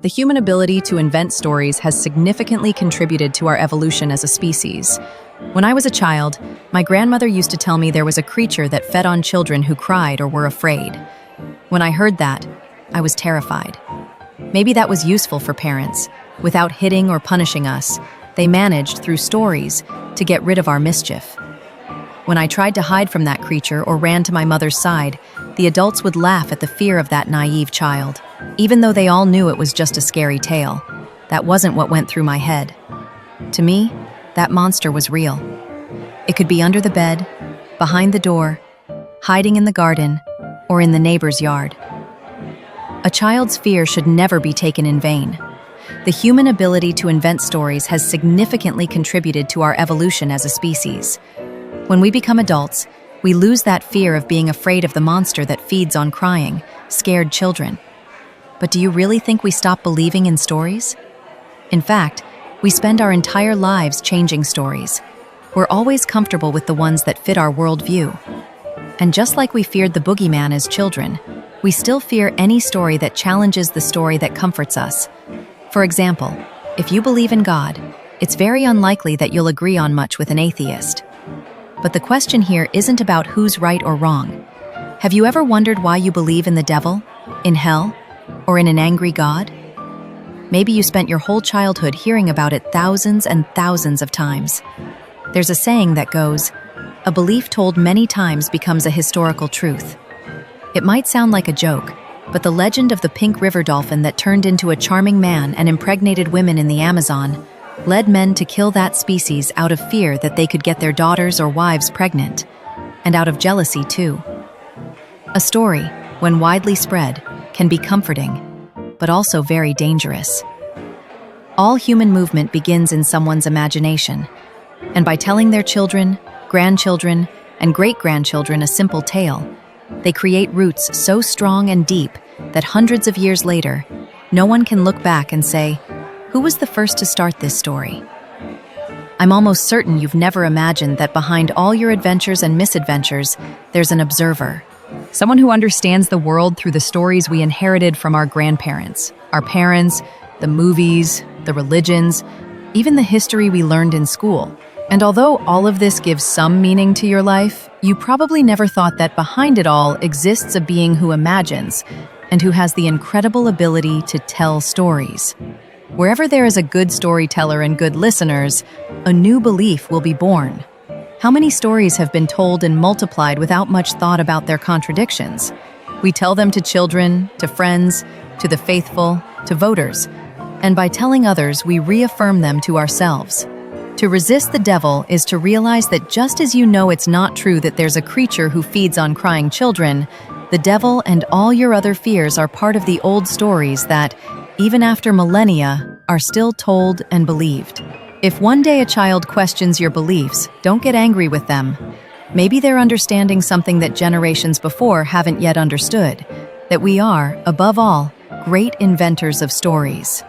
The human ability to invent stories has significantly contributed to our evolution as a species. When I was a child, my grandmother used to tell me there was a creature that fed on children who cried or were afraid. When I heard that, I was terrified. Maybe that was useful for parents. Without hitting or punishing us, they managed, through stories, to get rid of our mischief. When I tried to hide from that creature or ran to my mother's side, the adults would laugh at the fear of that naive child, even though they all knew it was just a scary tale. That wasn't what went through my head. To me, that monster was real. It could be under the bed, behind the door, hiding in the garden, or in the neighbor's yard. A child's fear should never be taken in vain. The human ability to invent stories has significantly contributed to our evolution as a species. When we become adults, we lose that fear of being afraid of the monster that feeds on crying, scared children. But do you really think we stop believing in stories? In fact, we spend our entire lives changing stories. We're always comfortable with the ones that fit our worldview. And just like we feared the boogeyman as children, we still fear any story that challenges the story that comforts us. For example, if you believe in God, it's very unlikely that you'll agree on much with an atheist. But the question here isn't about who's right or wrong. Have you ever wondered why you believe in the devil, in hell, or in an angry God? Maybe you spent your whole childhood hearing about it thousands and thousands of times. There's a saying that goes, "A belief told many times becomes a historical truth." It might sound like a joke, but the legend of the pink river dolphin that turned into a charming man and impregnated women in the Amazon led men to kill that species out of fear that they could get their daughters or wives pregnant, and out of jealousy too. A story, when widely spread, can be comforting, but also very dangerous. All human movement begins in someone's imagination, and by telling their children, grandchildren, and great-grandchildren a simple tale, they create roots so strong and deep that hundreds of years later, no one can look back and say, "Who was the first to start this story?" I'm almost certain you've never imagined that behind all your adventures and misadventures, there's an observer. Someone who understands the world through the stories we inherited from our grandparents, our parents, the movies, the religions, even the history we learned in school. And although all of this gives some meaning to your life, you probably never thought that behind it all exists a being who imagines and who has the incredible ability to tell stories. Wherever there is a good storyteller and good listeners, a new belief will be born. How many stories have been told and multiplied without much thought about their contradictions? We tell them to children, to friends, to the faithful, to voters. And by telling others, we reaffirm them to ourselves. To resist the devil is to realize that just as you know it's not true that there's a creature who feeds on crying children, the devil and all your other fears are part of the old stories that, even after millennia, are still told and believed. If one day a child questions your beliefs, don't get angry with them. Maybe they're understanding something that generations before haven't yet understood, that we are, above all, great inventors of stories.